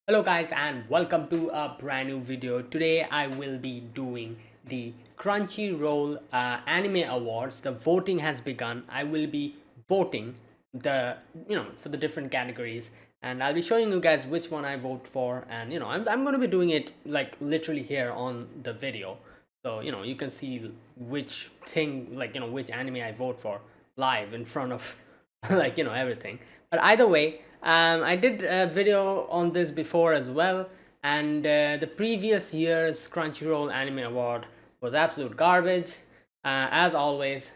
Hello guys and welcome to a brand new video. Today I will be doing the Crunchyroll Anime Awards. The voting has begun. I will be voting the for the different categories, and I'll be showing you guys which one I vote for, and I'm going to be doing it like literally here on the video. So you can see which thing, like which anime I vote for live in front of like everything. But either way, I did a video on this before as well, and the previous year's Crunchyroll Anime Award was absolute garbage, as always.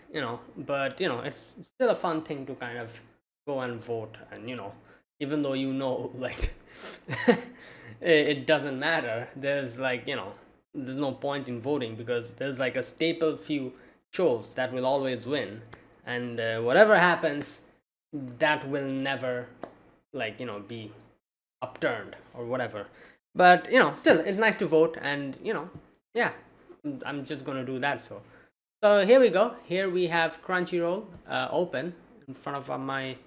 But it's still a fun thing to kind of go and vote, and even though like it doesn't matter. There's like there's no point in voting because there's like a staple few shows that will always win, and whatever happens, that will never like be upturned or whatever. But still it's nice to vote, and yeah, I'm just gonna do that. So here we go. Here we have Crunchyroll open in front of my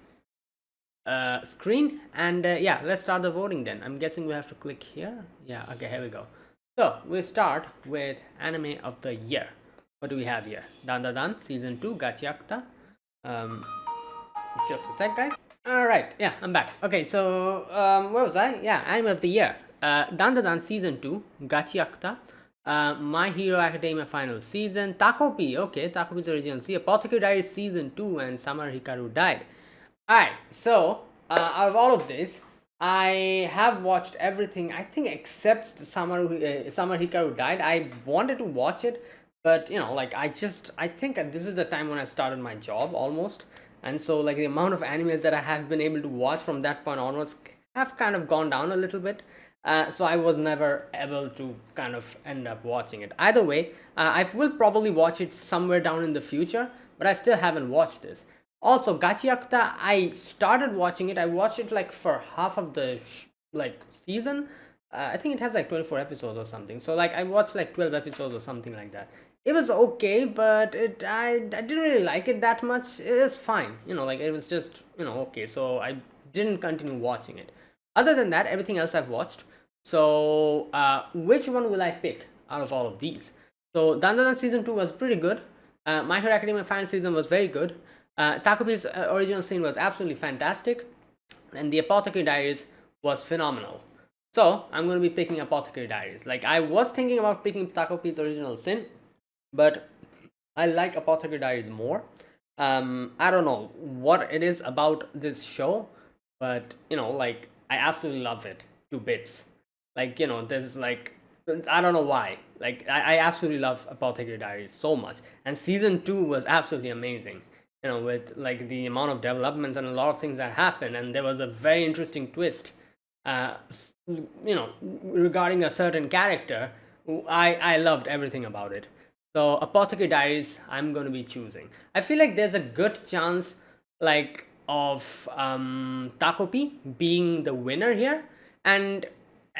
screen, and yeah, let's start the voting. Then I'm guessing we have to click here. Yeah, okay, here we go. So we start with anime of the year. What do we have here? Dan Dan season 2 Gachiakta. um just a sec, guys. All right, yeah, I'm back. Okay, so where was I? Yeah, anime of the year. Dan season 2 Gachiakta. My Hero Academia final season. Takopi, okay, Takopi's original. See, Apothecary Diaries season 2 and Summer Hikaru died. Alright, so out of all of this, I have watched everything, I think, except Summer Hikaru died. I wanted to watch it, but like I think this is the time when I started my job almost, and so like the amount of animes that I have been able to watch from that point onwards have kind of gone down a little bit. So I was never able to kind of end up watching it. Either way, I will probably watch it somewhere down in the future, but I still haven't watched this. Also, Gachiakta, I started watching it. I watched it like for half of the like season. I think it has like 24 episodes or something. So like I watched like 12 episodes or something like that. It was okay, but I didn't really like it that much. It was fine, like it was just okay. So I didn't continue watching it. Other than that, everything else I've watched. So which one will I pick out of all of these? So Dandadan season 2 was pretty good. My Hero Academia final season was very good. Takubi's original scene was absolutely fantastic, and the Apothecary Diaries was phenomenal. So I'm going to be picking Apothecary Diaries. Like I was thinking about picking Takubi's original sin, but I like Apothecary Diaries more. I don't know what it is about this show, but like I absolutely love it to bits. Like there's like I don't know why. Like I absolutely love Apothecary Diaries so much, and season 2 was absolutely amazing. With like the amount of developments and a lot of things that happened, and there was a very interesting twist. Uh, Regarding a certain character, I loved everything about it. So Apothecary Diaries, I'm going to be choosing. I feel like there's a good chance, like of Takopi being the winner here, and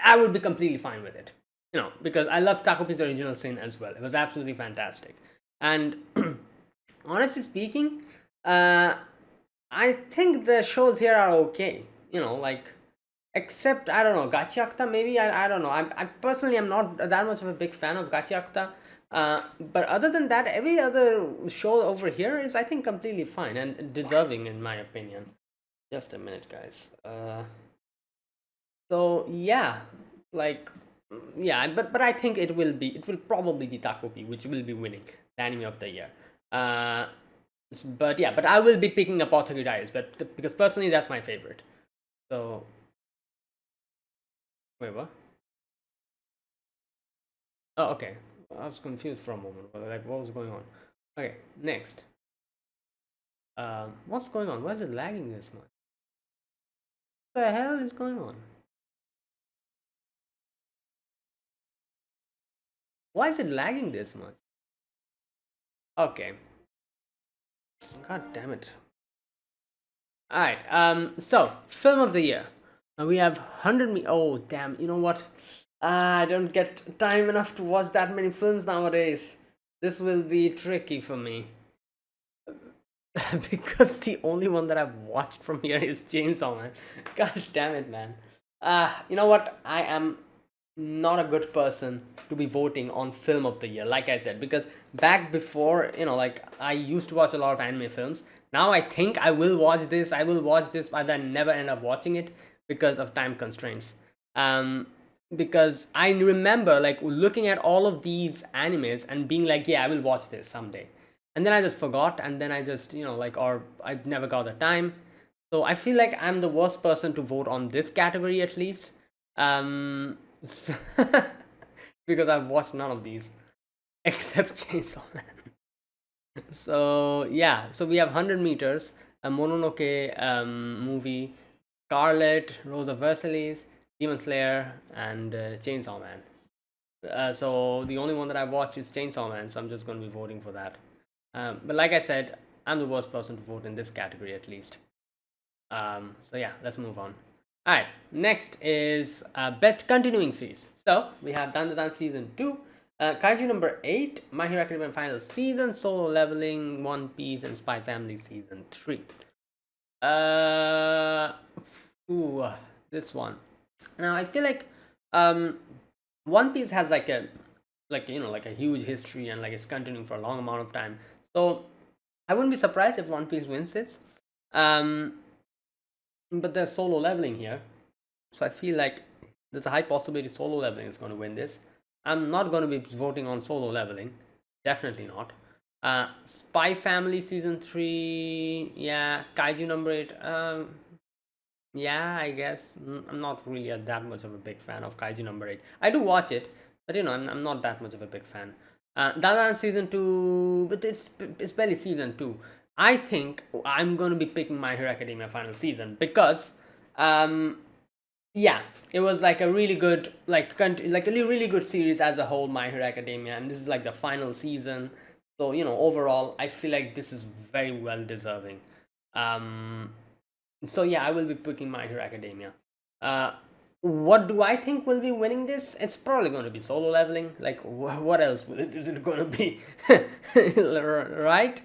I would be completely fine with it. Because I love Takopi's original sin as well. It was absolutely fantastic. And honestly speaking, uh, I think the shows here are okay. Like except I don't know Gachiakta. Maybe I don't know. I personally am not that much of a big fan of Gachiakta. But other than that, every other show over here is, I think, completely fine and deserving in my opinion. Just a minute, guys. So yeah, like yeah, but I think it will probably be Takopi which will be winning the anime of the year. Uh, but yeah, but I will be picking Apothecary Diaries, but because personally that's my favorite. So wait, what? Oh, okay. I was confused for a moment. Like, what was going on? Okay, next. What's going on? Why is it lagging this much? What the hell is going on? Why is it lagging this much? Okay. God damn it. Alright, so, film of the year. We have 100 oh, damn, you know what? I don't get time enough to watch that many films nowadays. This will be tricky for me. Because the only one that I've watched from here is Chainsaw Man. God damn it, man. You know what? I am not a good person to be voting on film of the year, like I said, because back before, like I used to watch a lot of anime films. Now I think I will watch this, but I never end up watching it because of time constraints. Um, because I remember like looking at all of these animes and being like, yeah, I will watch this someday. And then I just forgot, and then I just, like, or I never got the time. So I feel like I'm the worst person to vote on this category at least. So because I've watched none of these except Chainsaw Man. So yeah, so we have 100 meters, a Mononoke movie, Scarlet, Rose of Versailles, Demon Slayer, and Chainsaw Man. So the only one that I've watched is Chainsaw Man, so I'm just going to be voting for that. But like I said, I'm the worst person to vote in this category at least. So yeah, let's move on. All right, next is best continuing series. So we have Dandadan season 2, Kaiju number 8, My Hero Academia final season, Solo Leveling, One Piece, and Spy Family season 3. Uh, ooh, this one. Now I feel like One Piece has like a like a huge history, and like it's continuing for a long amount of time. So I wouldn't be surprised if One Piece wins this. Um, but there's Solo Leveling here, so I feel like there's a high possibility Solo Leveling is going to win this. I'm not going to be voting on Solo Leveling, definitely not. Spy Family season 3, yeah. Kaiju number 8, yeah, I guess. I'm not really that much of a big fan of Kaiju number 8. I do watch it, but I'm not that much of a big fan. Dadan season 2, but it's barely season 2. I think I'm going to be picking My Hero Academia final season because, yeah, it was like a really good, like a really good series as a whole, My Hero Academia, and this is like the final season. So overall, I feel like this is very well deserving. Um, so yeah, I will be picking My Hero Academia. Uh, what do I think will be winning this? It's probably going to be Solo Leveling. Like, what else is it going to be? Right?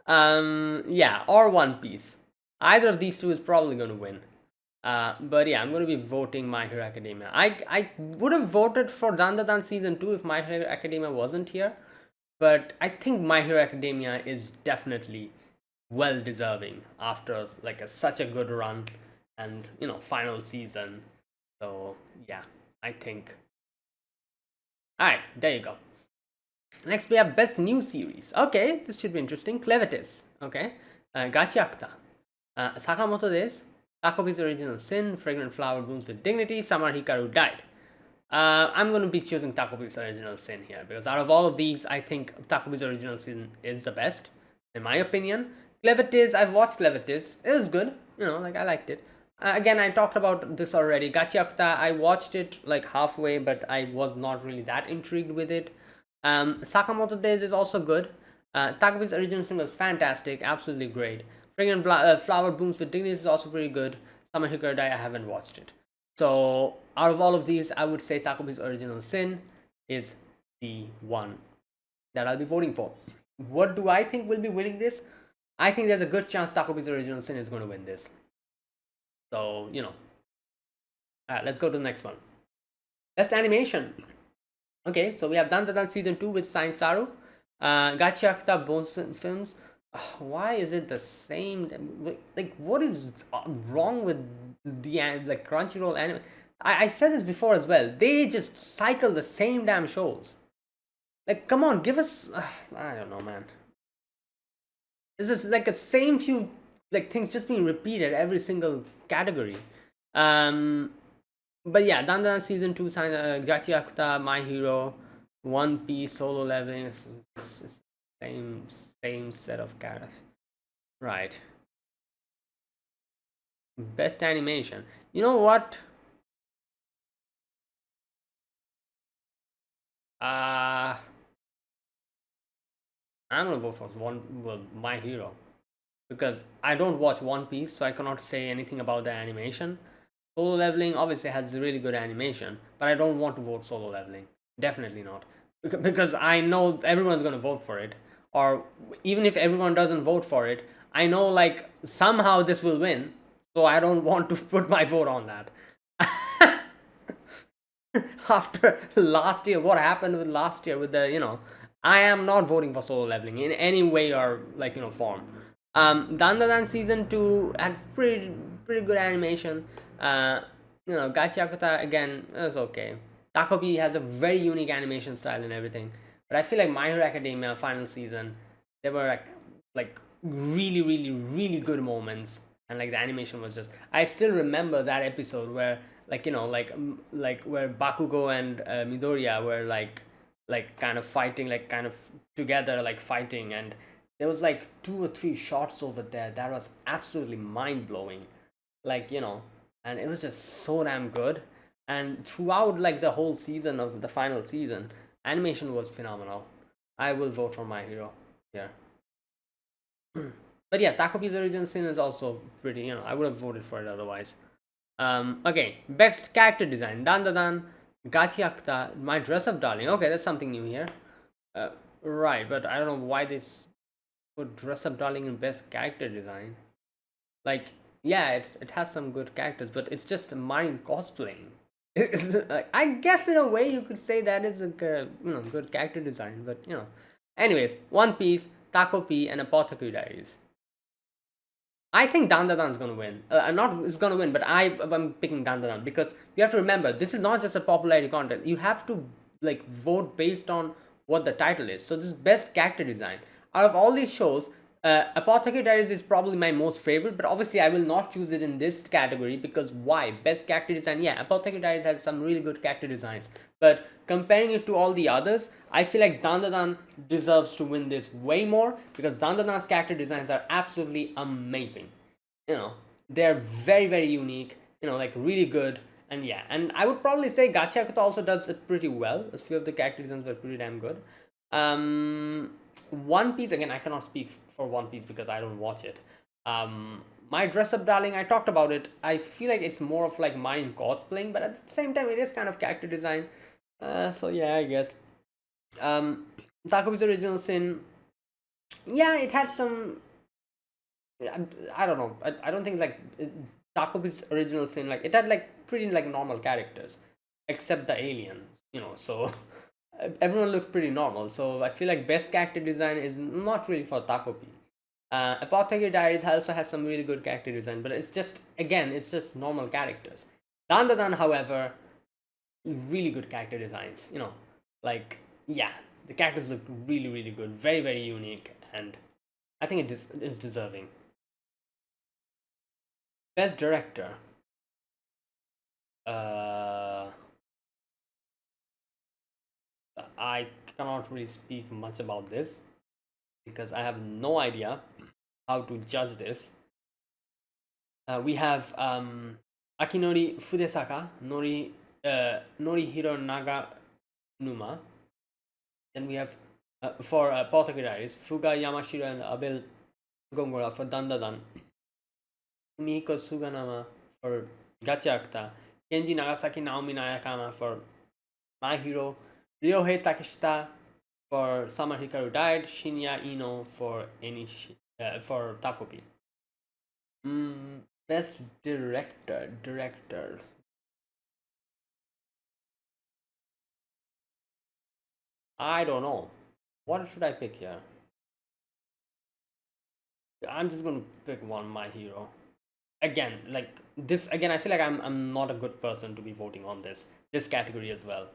Yeah, or One Piece. Either of these two is probably going to win. But yeah, I'm going to be voting My Hero Academia. I would have voted for Dandadan season 2 if My Hero Academia wasn't here. But I think My Hero Academia is definitely well deserving after like such a good run and final season. So yeah, I think. All right, there you go. Next we have best new series. Okay, this should be interesting. Clevitis. Okay, Gachiakta. Sakamoto desu. Takobi's Original Sin. Fragrant Flower Blooms with Dignity. Summer Hikaru died. I'm going to be choosing Takobi's Original Sin here because out of all of these, I think Takobi's Original Sin is the best, in my opinion. Clevitis, I've watched Clevitis. It was good. Like I liked it. Again, I talked about this already. Gachiakta, I watched it like halfway, but I was not really that intrigued with it. Sakamoto Days is also good. Takobi's Original Sin was fantastic, absolutely great. Fragrant Flower Blooms with Dignity is also pretty good. Summer Hikaru Dai, I haven't watched it. So out of all of these, I would say Takobi's Original Sin is the one that I'll be voting for. What do I think will be winning this? I think there's a good chance Takobi's Original Sin is going to win this. So, let's go to the next one. Best animation. Okay, so we have Dandadan season 2 with Sain Saru. Gachiakta Bones Films. Why is it the same? Like, what is wrong with the like Crunchyroll anime? I said this before as well. They just cycle the same damn shows. Like, come on, give us. I don't know, man. This is like the same few like things just being repeated every single category. But yeah, Dandan season 2, Gachiakta, My Hero, One Piece, Solo Leveling, same set of characters. Right. Best animation. You know what? I'm gonna vote for My Hero because I don't watch One Piece, so I cannot say anything about the animation. Solo Leveling obviously has really good animation, but I don't want to vote Solo Leveling. Definitely not, because I know everyone's gonna vote for it, or even if everyone doesn't vote for it, I know like somehow this will win, so I don't want to put my vote on that. after last year, what happened with last year with the, I am not voting for Solo Leveling in any way or like, form. Dandadan season 2 had pretty good animation. Gachiakuta again is okay. Takopi has a very unique animation style and everything. But I feel like My Hero Academia final season, there were like really, really, really good moments, and like the animation was just. I still remember that episode where like where Bakugo and Midoriya were like kind of fighting, like kind of together, like fighting, and there was like 2 or 3 shots over there that was absolutely mind blowing, like and it was just so damn good. And throughout like the whole season of the final season, animation was phenomenal. I will vote for My Hero here. But yeah, Takopi's Origin Sin is also pretty, I would have voted for it otherwise. Okay, best character design. Dandadan, Gachiakta, My Dress Up Darling. Okay, that's something new here. Uh, right, but I don't know why they put Dress Up Darling in best character design. Like, yeah, it has some good characters, but it's just Marin cosplaying. Like, I guess in a way you could say that is a good character design, but Anyways, One Piece, Taco P, and Apothecary Diaries. I think Dandadan's gonna win. I'm not is gonna win, but I'm picking Dandadan because you have to remember this is not just a popularity contest. You have to like vote based on what the title is. So this is best character design. Out of all these shows, Apothecary Diaries is probably my most favorite, but obviously I will not choose it in this category because why? Best character design. Yeah, Apothecary Diaries has some really good character designs, but comparing it to all the others, I feel like Dandadan deserves to win this way more because Dandadan's character designs are absolutely amazing. You know, they're very, very unique, like really good. And yeah, and I would probably say Gachiakuta also does it pretty well. A few of the character designs were pretty damn good. One Piece, again, I cannot speak for One Piece because I don't watch it. My Dress Up Darling, I talked about it. I feel like it's more of like mine cosplaying, but at the same time, it is kind of character design. So yeah, I guess. Um, Takopi's Original Sin, yeah, it had some. I don't know. I don't think like Takopi's Original Sin, like it had like pretty like normal characters, except the alien. So everyone looked pretty normal. So I feel like best character design is not really for Takopi. Apothecary Diaries also has some really good character design, but it's just again, it's just normal characters. Dandadan, however, really good character designs. Like yeah, the characters look really really good, very very unique, and I think it is deserving. Best director. Uh, I cannot really speak much about this because I have no idea how to judge this. We have Akinori Fudesaka, Norihiro Naganuma. Then we have for Apothecary Diaries, Fuga Yamashiro and Abel Gongora for Dandadan. Miko Suganama for Gachiakta, Kenji Nagasaki Naomi Nayakama for My Hero, Ryohei Takeshita for Summer Hikaru Died, Shinya Ino for for Takopi. Best directors. I don't know. What should I pick here? I'm just gonna pick one, My Hero. Again, like this again, I feel like I'm not a good person to be voting on this category as well.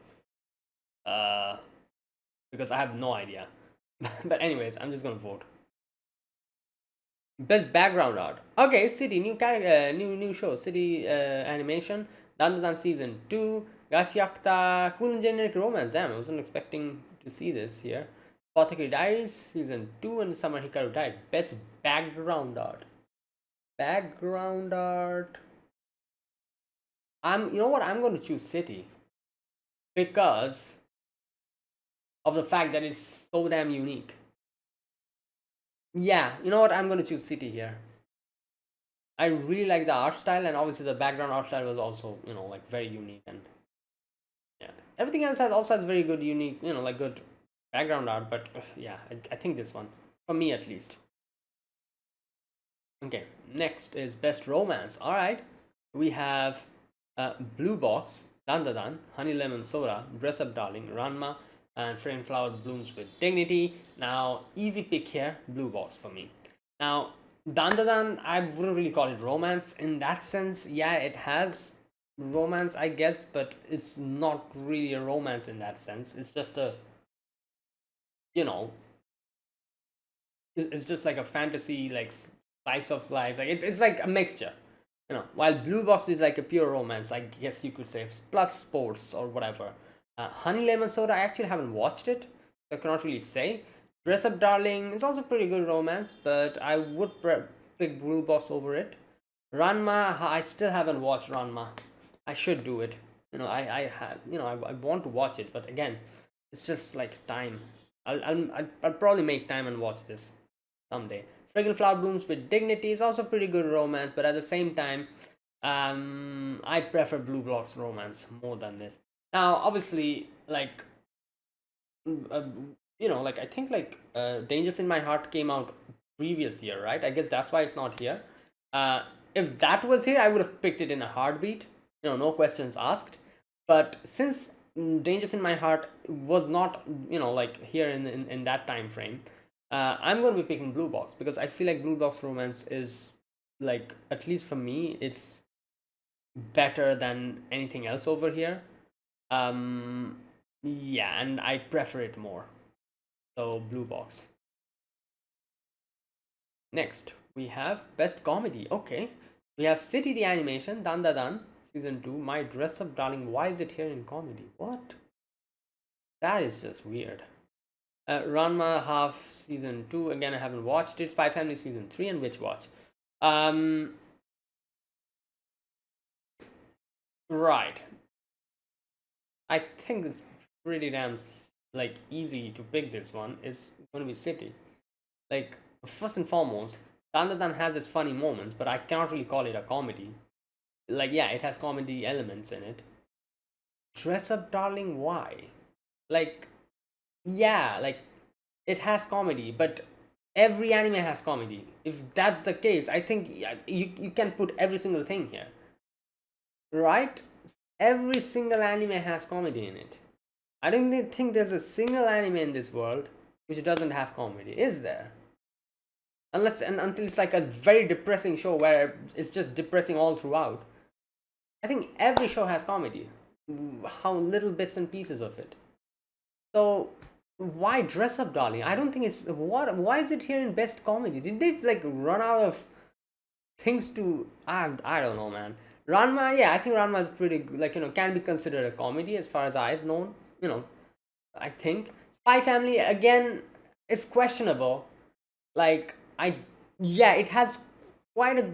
Uh because I have no idea. But anyways, I'm just gonna vote. Best background art. Okay, City, new character, new show, City animation. Dandadan season 2. Gachiakta, cool and generic romance. Damn, I wasn't expecting to see this here. Apothecary Diaries season 2 and Summer Hikaru Died. Best background art. Background art. You know what? I'm going to choose City because of the fact that it's so damn unique. Yeah, you know what? I'm going to choose City here. I really like the art style, and obviously the background art style was also, like very unique, and yeah, everything else has very good, unique, like good background art. But yeah, I think this one for me at least. Okay, next is best romance. All right, we have Blue Box, Dandadan, Honey Lemon Soda, Dress Up Darling, Ranma, and Framed Flower Blooms with Dignity. Now, easy pick here, Blue Box for me. Now, Dandadan, I wouldn't really call it romance in that sense. Yeah, it has romance, I guess, but it's not really a romance in that sense. It's just a, you know, it's just like a fantasy, like slice of life. Like it's like a mixture. While Blue Box is like a pure romance, I guess you could say, plus sports or whatever. Honey Lemon Soda, I actually haven't watched it, so I cannot really say. Dress Up Darling is also pretty good romance, but I would pick Blue Box over it. Ranma, I still haven't watched Ranma. I should do it. I have, I want to watch it, but again, it's just like time. I'll probably make time and watch this someday. Fragrant Flower Blooms with Dignity is also pretty good romance, but at the same time, I prefer Blue Box romance more than this. Now, obviously, like, like I think like Dangers in My Heart came out previous year, right? I guess that's why it's not here. If that was here, I would have picked it in a heartbeat. No questions asked. But since Dangers in My Heart was not, like here in that time frame, I'm going to be picking Blue Box because I feel like Blue Box romance is, like, at least for me, it's better than anything else over here. Yeah, and I prefer it more. So Blue Box. Next, we have Best Comedy. Okay, we have City the Animation, Dan Da Dan, Season 2, My Dress Up Darling. Why is it here in comedy? What? That is just weird. Ranma Half Season 2, again I haven't watched it. Spy Family Season 3 and Witch Watch. Right. I think it's pretty damn like easy to pick this one. It's going to be City. Like, first and foremost, Dandadan has its funny moments, but I cannot really call it a comedy. Like, yeah, it has comedy elements in it. Dress Up Darling, why? Like, yeah, like, it has comedy, but every anime has comedy. If that's the case, I think you can put every single thing here. Right? Every single anime has comedy in it. I don't think there's a single anime in this world which doesn't have comedy, is there? Unless and until it's like a very depressing show where it's just depressing all throughout. I think every show has comedy. How little bits and pieces of it. So why Dress Up Darling? I don't think it's why is it here in best comedy? Did they like run out of things to I don't know, man. Ranma, yeah, I think Ranma is pretty like, can be considered a comedy as far as I've known. I think Spy Family again is questionable. Like, yeah, it has quite a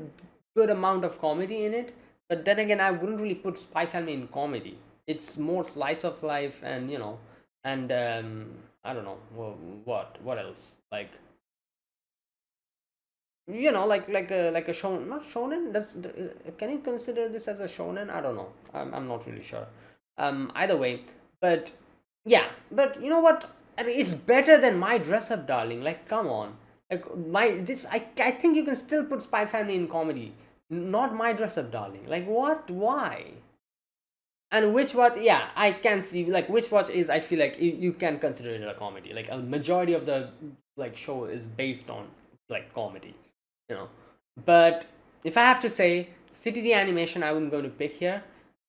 good amount of comedy in it, but then again, I wouldn't really put Spy Family in comedy. It's more slice of life, and and I don't know what else, like, like a shonen, not shonen. Can you consider this as a shonen? I don't know. I'm not really sure. Either way, but yeah, but you know what? It's better than My Dress Up Darling. Like, come on. Like, I think you can still put Spy Family in comedy, not My Dress Up Darling. Like, what? Why? And Witch Watch, yeah, I can see, like, Witch Watch is, I feel like you can consider it a comedy. Like, a majority of the like show is based on like comedy, you know. But if I have to say City the Animation, I'm going to pick here.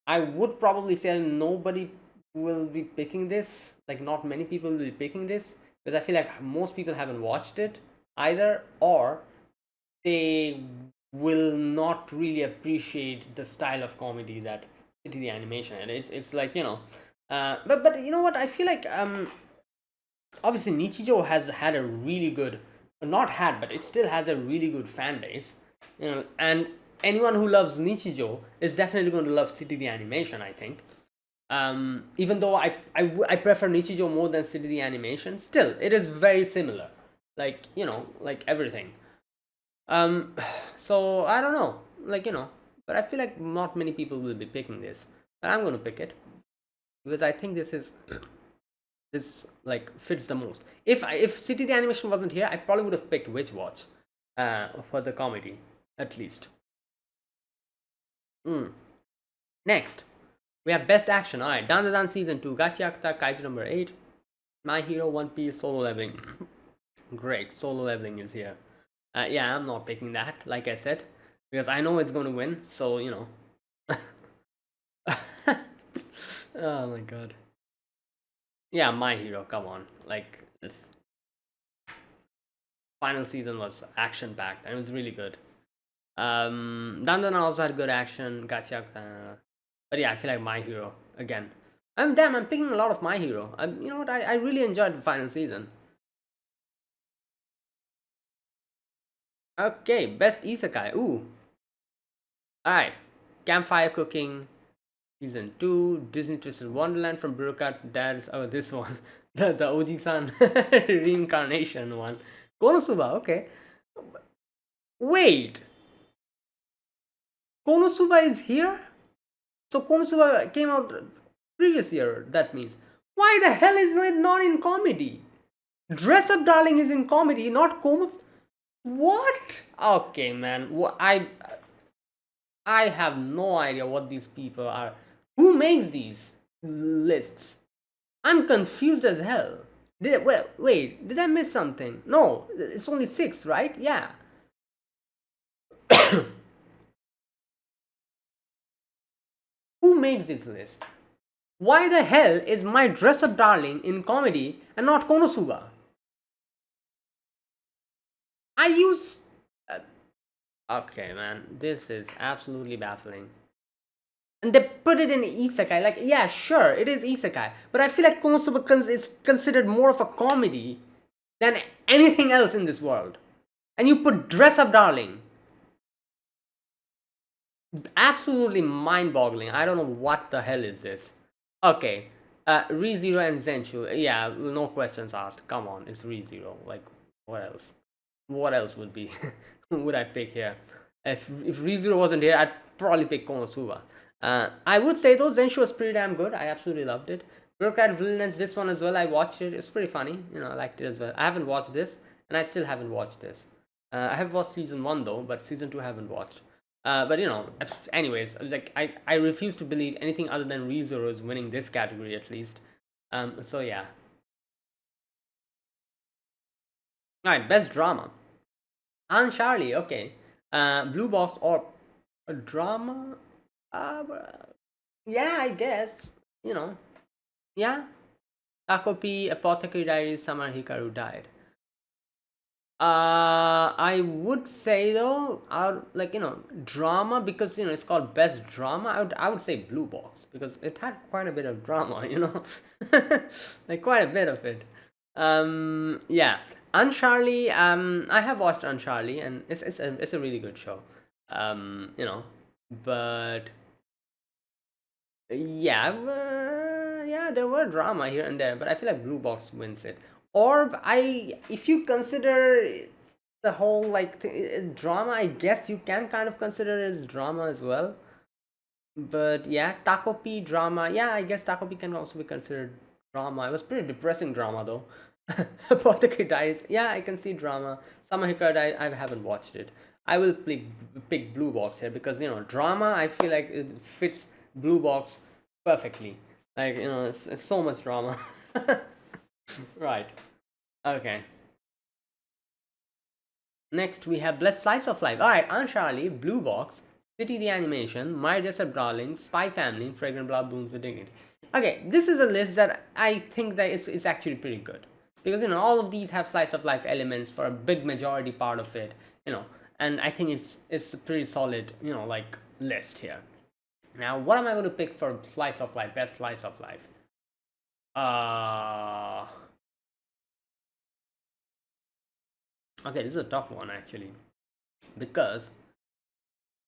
I would probably say nobody will be picking this. Like, not many people will be picking this because I feel like most people haven't watched it either, or they will not really appreciate the style of comedy that City the Animation, and it's like, but you know what, I feel like obviously Nichijou has had a really good, not had, but it still has a really good fan base, and anyone who loves Nichijou is definitely going to love City the Animation, I think. Even though I prefer Nichijou more than City the Animation, still it is very similar, like, like everything. So I don't know, like, but I feel like not many people will be picking this, but I'm going to pick it because I think this like fits the most. If City the Animation wasn't here, I probably would have picked Witch Watch for the comedy, at least. Next, We have best action. All right, Dandadan season 2, Gachiakta Kaiju number 8, My Hero One Piece solo leveling. Great, solo leveling is here. Yeah, I'm not picking that, like I said, because I know it's going to win. So you know. Oh my god. Yeah, My Hero. Come on, like this final season was action packed and it was really good. Dandan also had good action. Gachiakta. But yeah, I feel like My Hero again. I'm picking a lot of My Hero. You know what? I really enjoyed the final season. Okay, best isekai. Ooh. Alright. Campfire Cooking, Season 2, Disney Twisted Wonderland from Bureaucrat Dad's. Oh, this one. The Oji-san reincarnation one. Konosuba, okay. Wait. Konosuba is here? So Konosuba came out previous year, that means. Why the hell is it not in comedy? Dress Up Darling is in comedy, not Konosuba. What? Okay, man. I have no idea what these people are. Who makes these lists? I'm confused as hell. Wait, did I miss something? No, it's only 6, right? Yeah. Who makes this list? Why the hell is My Dress Up Darling in comedy and not Konosuba? I use. Okay, man, this is absolutely baffling. And they put it in isekai. Like, yeah, sure, it is isekai, but I feel like Konosuba is considered more of a comedy than anything else in this world. And you put Dress Up Darling. Absolutely mind-boggling. I don't know what the hell is this. Okay, ReZero and Zenshu. Yeah, no questions asked. Come on, it's ReZero. Like, what else? What else would be? Would I pick here? If ReZero wasn't here, I'd probably pick Konosuba. I would say though, Zenshu was pretty damn good. I absolutely loved it. Bureaucrat Villains, this one as well. I watched it. It's pretty funny. You know, I liked it as well. I haven't watched this, and I still haven't watched this. I have watched season 1 though, but season 2 I haven't watched. But you know, anyways, like I refuse to believe anything other than ReZero is winning this category at least. So yeah. Alright, best drama. Anne Charlie, okay. Blue Box or a drama? Uh, yeah, I guess. You know, yeah. Takopi, Apothecary Diaries, Summer Hikaru died. I would say though, like you know, drama, because you know it's called best drama. I would say Blue Box because it had quite a bit of drama, you know, like quite a bit of it. Yeah, Uncharlie. I have watched Uncharlie, and it's a really good show. You know, but yeah, yeah, there were drama here and there, but I feel like Blue Box wins it. Or if you consider the whole like drama, I guess you can kind of consider it as drama as well. But yeah, Takopi drama. Yeah, I guess Takopi can also be considered drama. It was pretty depressing drama though. Apothecary dies. Yeah, I can see drama. Summer Hikaru dies. I haven't watched it. I will pick Blue Box here because you know drama. I feel like it fits Blue Box perfectly. Like you know, it's so much drama. Right. Okay. Next we have Blessed Slice of Life. Alright, Aunt Charlie, Blue Box, City the Animation, My Dress Up Darling, Spy Family, Fragrant Blood Blooms with Dignity. Okay, this is a list that I think that it's actually pretty good. Because you know, all of these have slice of life elements for a big majority part of it, you know, and I think it's a pretty solid, you know, like list here. Now, what am I going to pick for slice of life, best slice of life? Okay, this is a tough one actually. Because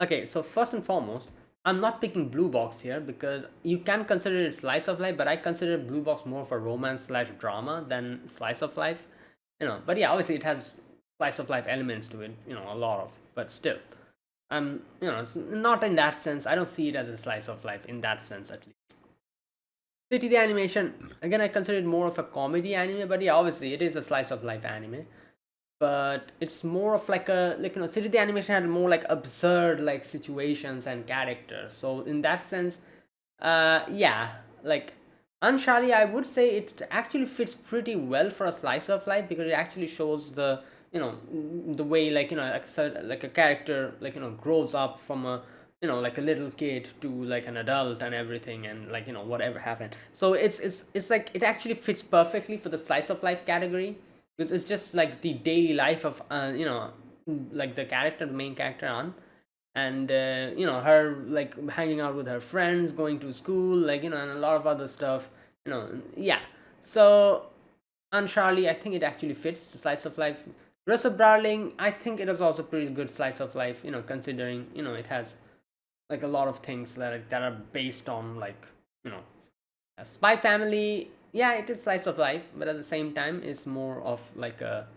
okay, so first and foremost, I'm not picking Blue Box here because you can consider it slice of life, but I consider Blue Box more for romance slash drama than slice of life. You know, but yeah, obviously it has slice of life elements to it, you know, a lot of, but still. You know, it's not in that sense. I don't see it as a slice of life in that sense at least. City the Animation, again, I consider it more of a comedy anime, but yeah, obviously it is a slice of life anime. But it's more of like you know, City the Animation had more like absurd like situations and characters. So in that sense, Yeah, like Anshali, I would say it actually fits pretty well for a slice of life because it actually shows the the way like a character grows up from a like a little kid to like an adult and everything and whatever happened. So it's like it actually fits perfectly for the slice of life category because it's just like the daily life of like the character, the main character on, and her like hanging out with her friends, going to school, and a lot of other stuff, yeah. So on Charlie, I think it actually fits the slice of life. Rest of Darling, I think it is also pretty good slice of life, considering it has like a lot of things that are based on you know a spy family. Yeah, it is slice of life, but at the same time it's more of like a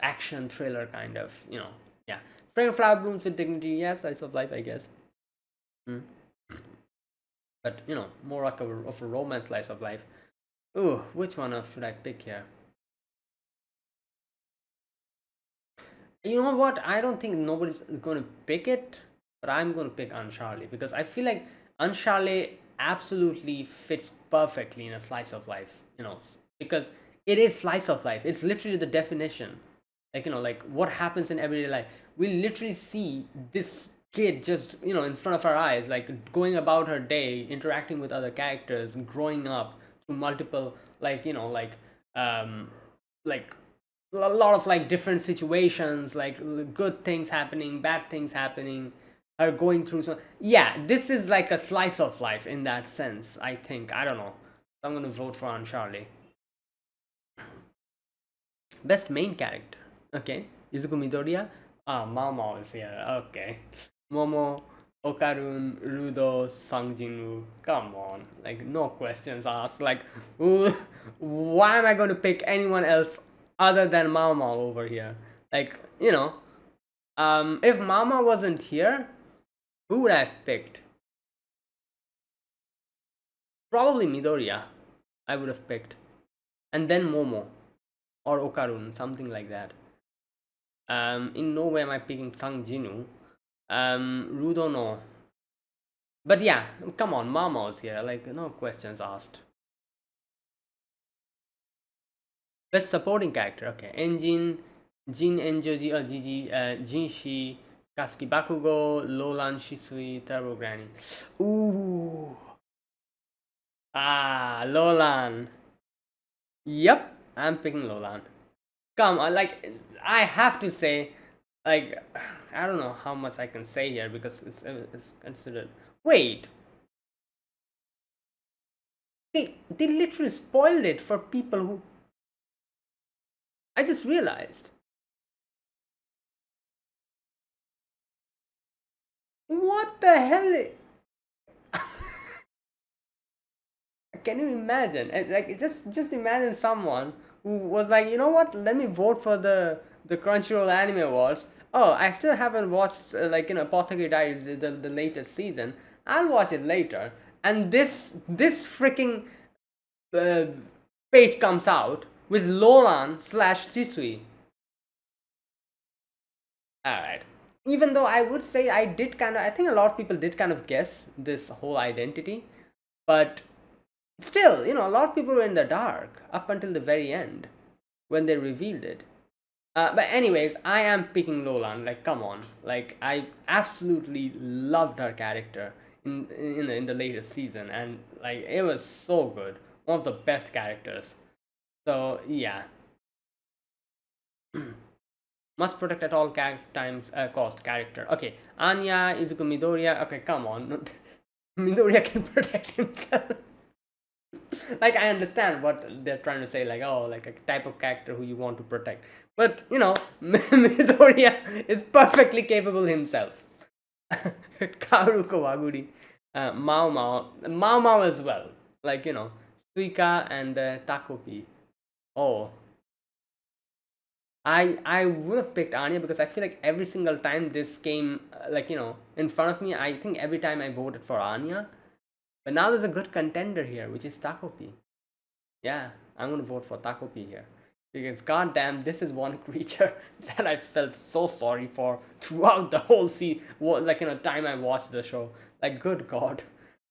action thriller kind of, yeah. Spring flower blooms with dignity, yeah, slice of life, I guess. Mm. But more like of a romance slice of life. Ooh, which one should I pick here? You know what? I don't think nobody's going to pick it, but I'm going to pick Uncharlie because I feel like Uncharlie absolutely fits perfectly in a slice of life, because it is slice of life. It's literally the definition. Like what happens in everyday life. We literally see this kid just, in front of our eyes, like going about her day, interacting with other characters, growing up through multiple, um, like a lot of like different situations, like good things happening, bad things happening, her going through. So yeah, this is like a slice of life in that sense, I think. I don't know. I'm gonna vote for Aunt Charlie. Best main character. Okay. Izuku Midoriya. Ah, Mama is here. Okay. Momo, Okarun, Rudo, Sangjinu. Come on. Like, no questions asked. Like, why am I going to pick anyone else other than Mama over here? Like, if Mama wasn't here, who would I have picked? Probably Midoriya. I would have picked. And then Momo or Okarun, something like that. In no way am I picking Sang Jinu. Rudo, no. But yeah, come on, Mama's here. Like, no questions asked. Best supporting character. Okay, Enjin, Jin Enjoji or Gigi, Jinshi, Kasuki Bakugo, Lolan Shisui, Turbo Granny. Ooh. Ah, Lolan. Yep, I'm picking Lolan. Come on, like, I have to say, like, I don't know how much I can say here because it's considered. Wait, they literally spoiled it for people who. I just realized. What the hell? Can you imagine? Like, just imagine someone who was like, you know what? Let me vote for the Crunchyroll Anime Awards. Oh, I still haven't watched Apothecary Diaries, the latest season. I'll watch it later. And this freaking uh, page comes out with Lolan slash Shisui. Alright. Even though I would say I think a lot of people did kind of guess this whole identity, but still, a lot of people were in the dark up until the very end when they revealed it. But anyways, I am picking Lolan. Like, come on! Like, I absolutely loved her character in the latest season, and like it was so good. One of the best characters. So yeah, must protect at all times cost character. Okay, Anya, Izuku Midoriya. Okay, come on, Midoriya can protect himself. Like, I understand what they're trying to say, like, oh, like a type of character who you want to protect, but Midoriya is perfectly capable himself. Kaoru Kawaguri, Mao as well, like Suika and Takopi. Oh, I would have picked Anya because I feel like every single time this came in front of me, I think every time I voted for Anya. But now there's a good contender here, which is Takopi. Yeah, I'm gonna vote for Takopi here. Because goddamn, this is one creature that I felt so sorry for throughout the whole time I watched the show. Like, good god.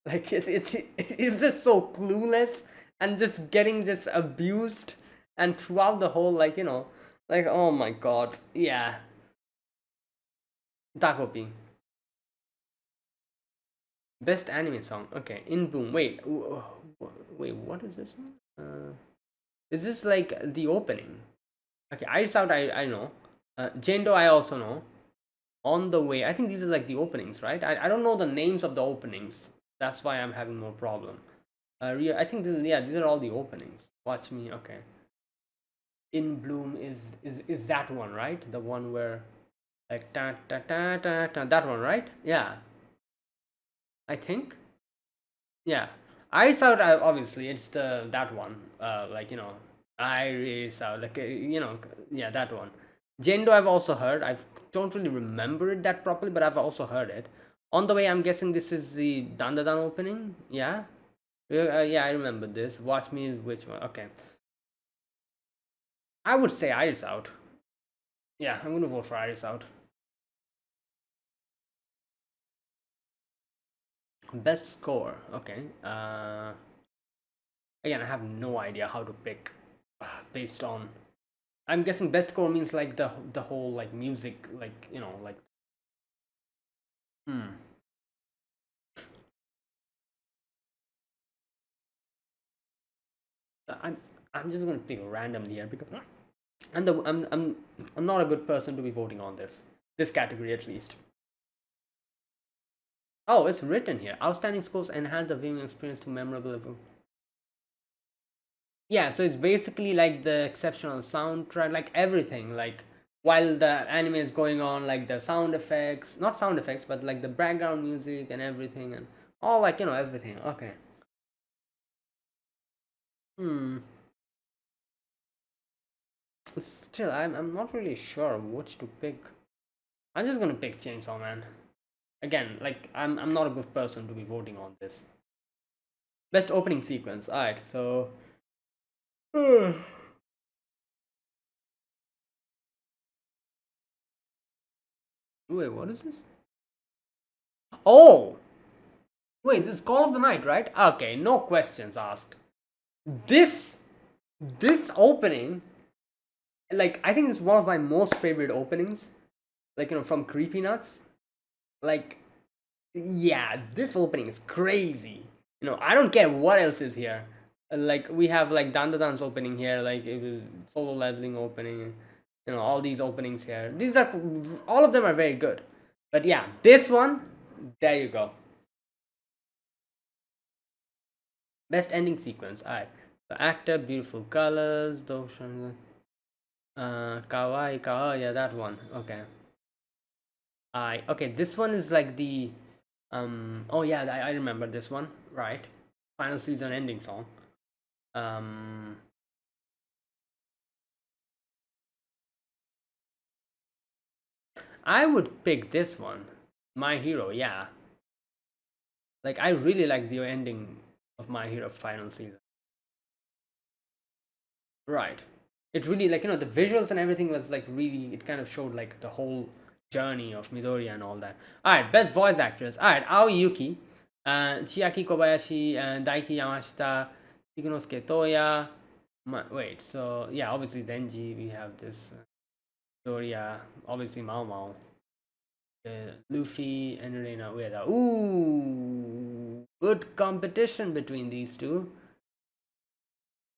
Like it's just so clueless and just getting just abused, and throughout the whole, like, like, oh my god, yeah. Dakopi. Best anime song. Okay, In Boom. Wait, wait, what is this one? Is this like the opening? Okay, Iris Out, I know. Jendo, I also know. On the Way, I think these are like the openings, right? I don't know the names of the openings. That's why I'm having more problem. I think yeah, these are all the openings. Watch Me, okay. In Bloom is that one, right? The one where like ta ta ta ta ta, that one, right? Yeah, I think. Yeah, Iris Out, obviously it's the that one. Like, Iris Out, like, yeah, that one. Jendo, I've also heard. I don't really remember it that properly, but I've also heard it. On the Way, I'm guessing this is the Dandadan opening. Yeah, yeah, I remember this. Watch Me, which one? Okay, I would say Iris Out. Yeah, I'm gonna vote for Iris Out. Best score. Okay. Again, I have no idea how to pick based on. I'm guessing best score means like the whole like music, like, like. Hmm. I'm I'm just gonna pick randomly here because I'm not a good person to be voting on this category at least. Oh, it's written here. Outstanding scores enhance the viewing experience to memorable. Yeah, so it's basically like the exceptional soundtrack, like everything, like while the anime is going on, like the sound effects, not sound effects, but like the background music and everything, and all, like, everything. Okay. Hmm. Still, I'm not really sure which to pick. I'm just gonna pick Chainsaw Man. Again, like, I'm not a good person to be voting on this. Best opening sequence. Alright, so wait, what is this? Oh, wait, this is Call of the Night, right? Okay, no questions asked. This this opening, like, I think it's one of my most favorite openings. Like, from Creepy Nuts. Like, yeah, this opening is crazy. I don't care what else is here. Like, we have like Dandadan's opening here, like it was solo leveling opening. All these openings here. These are all of them are very good. But yeah, this one, there you go. Best ending sequence. Alright. The actor, beautiful colors, those kawaii, kawaii, yeah, that one. Okay. I okay, this one is like the oh yeah, I remember this one, right? Final season ending song. Um I would pick this one. My Hero, yeah. Like, I really like the ending of My Hero final season. Right. It really, like, the visuals and everything was like really, it kind of showed like the whole journey of Midoriya and all that. Alright, best voice actress. Alright, Aoi Yuki, Chiaki Kobayashi, Daiki Yamashita, Ikunosuke Toya. Wait, so yeah, obviously Denji, we have this Midoriya, obviously Mao Mao, Luffy, and Reina Ueda. Ooh, good competition between these two.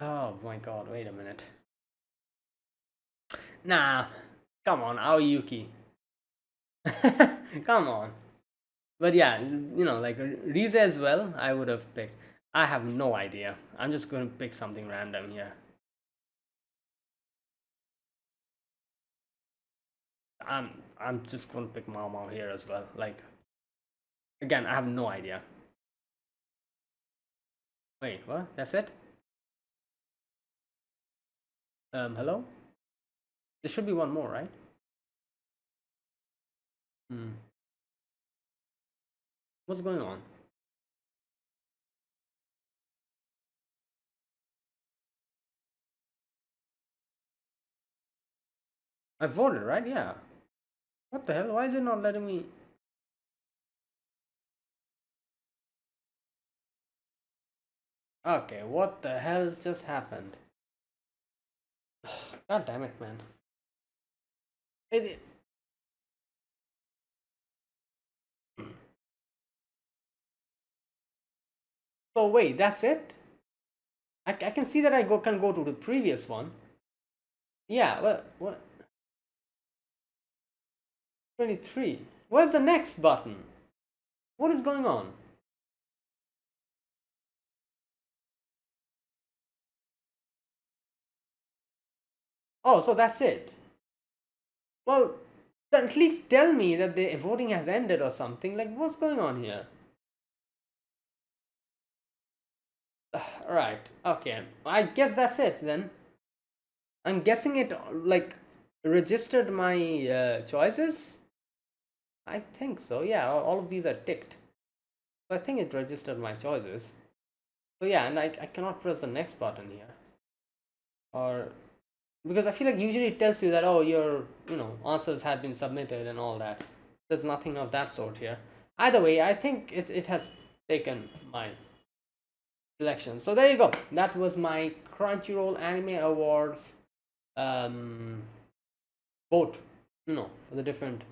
Oh my god, wait a minute. Nah, come on, Aoyuki. Come on. But yeah, like Rize as well, I would have picked. I have no idea. I'm just going to pick something random here. I'm just going to pick Mao Mao here as well. Like, again, I have no idea. Wait, what? That's it? Hello? There should be one more, right? Hmm. What's going on? I voted, right? Yeah. What the hell? Why is it not letting me? Okay, what the hell just happened? God damn it, man. It, so wait, that's it? I can see that I can go to the previous one. Yeah, what 23. Where's the next button? What is going on? Oh, so that's it. Well, then at least tell me that the voting has ended or something. Like, what's going on here? Right. Okay. I guess that's it then. I'm guessing it like registered my choices. I think so. Yeah, all of these are ticked. So I think it registered my choices. So yeah, and I cannot press the next button here. Or because I feel like usually it tells you that, oh, your answers have been submitted and all that. There's nothing of that sort here. Either way, I think it has taken my selection. So there you go. That was my Crunchyroll Anime Awards um, vote. For the different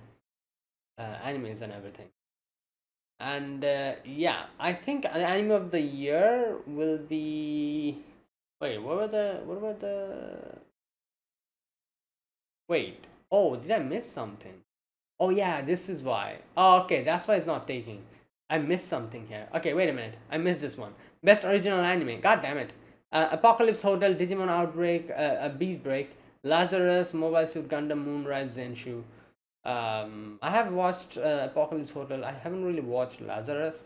animes and everything. And yeah, I think an anime of the year will be. Wait, what were the? Wait. Oh, did I miss something? Oh yeah, this is why. Oh, okay, that's why it's not taking. I missed something here. Okay, wait a minute. I missed this one. Best original anime. God damn it. Apocalypse Hotel, Digimon Outbreak, A Beat Break, Lazarus, Mobile Suit Gundam, Moonrise, Zenshu. I have watched Apocalypse Hotel. I haven't really watched Lazarus.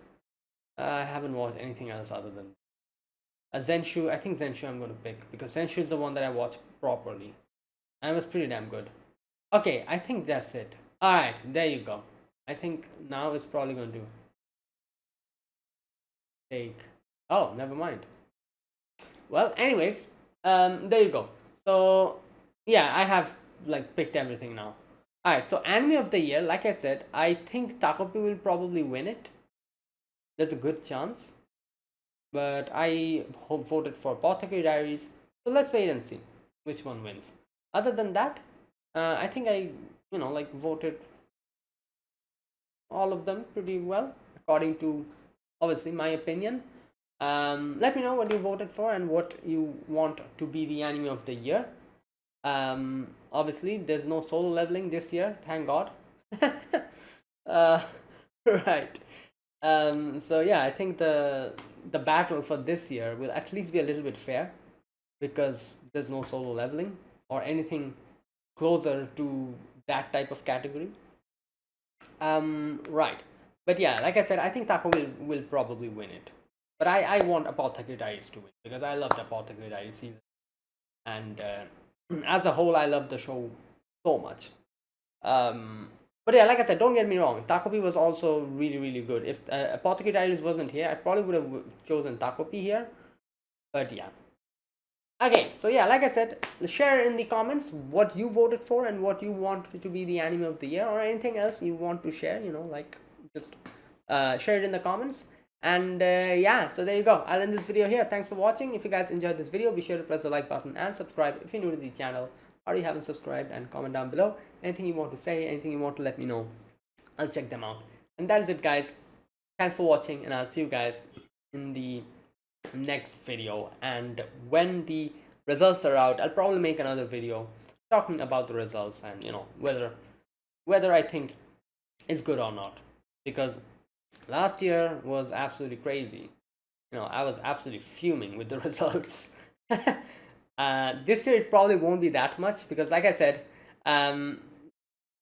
I haven't watched anything else other than Zenshu. I think Zenshu I'm going to pick because Zenshu is the one that I watched properly. And it was pretty damn good. Okay, I think that's it. Alright, there you go. I think now it's probably going to take. Oh, never mind. Well, anyways, there you go. So, yeah, I have like picked everything now. Alright, so anime of the year, like I said, I think Takopi will probably win it. There's a good chance. But I voted for Apothecary Diaries. So let's wait and see which one wins. Other than that, I think I, like voted all of them pretty well according to obviously my opinion. Let me know what you voted for and what you want to be the anime of the year. Obviously, there's no solo leveling this year, thank God. uh, right. So yeah, I think the battle for this year will at least be a little bit fair because there's no solo leveling or anything closer to that type of category. Right. But yeah, like I said, I think Taco will probably win it. But I want Apothecary Diaries to win because I loved Apothecary Diaries season. And as a whole, I love the show so much. But yeah, like I said, don't get me wrong. Takopi was also really, really good. If Apothecary Diaries wasn't here, I probably would have chosen Takopi here. But yeah. Okay, so yeah, like I said, share in the comments what you voted for and what you want to be the anime of the year or anything else you want to share. Like just share it in the comments. And yeah, so there you go. I'll end this video here. Thanks for watching. If you guys enjoyed this video, be sure to press the like button and subscribe if you're new to the channel or you haven't subscribed, and comment down below anything you want to say, anything you want to let me know. I'll check them out. And that is it, guys. Thanks for watching, and I'll see you guys in the next video. And when the results are out, I'll probably make another video talking about the results and whether I think it's good or not, because last year was absolutely crazy. I was absolutely fuming with the results. This year it probably won't be that much because, like I said,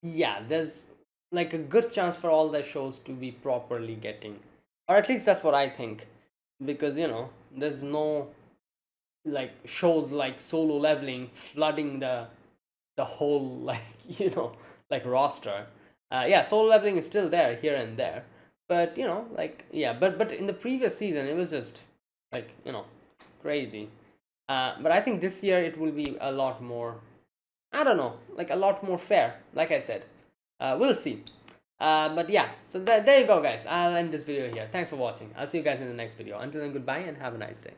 yeah, there's like a good chance for all the shows to be properly getting, or at least that's what I think, because there's no like shows like Solo Leveling flooding the whole like like roster. Yeah, Solo Leveling is still there here and there, but like yeah, but in the previous season it was just like crazy. But I think this year it will be a lot more, I don't know, like a lot more fair, like I said. We'll see. But yeah, so there you go, guys. I'll end this video here. Thanks for watching. I'll see you guys in the next video. Until then, goodbye and have a nice day.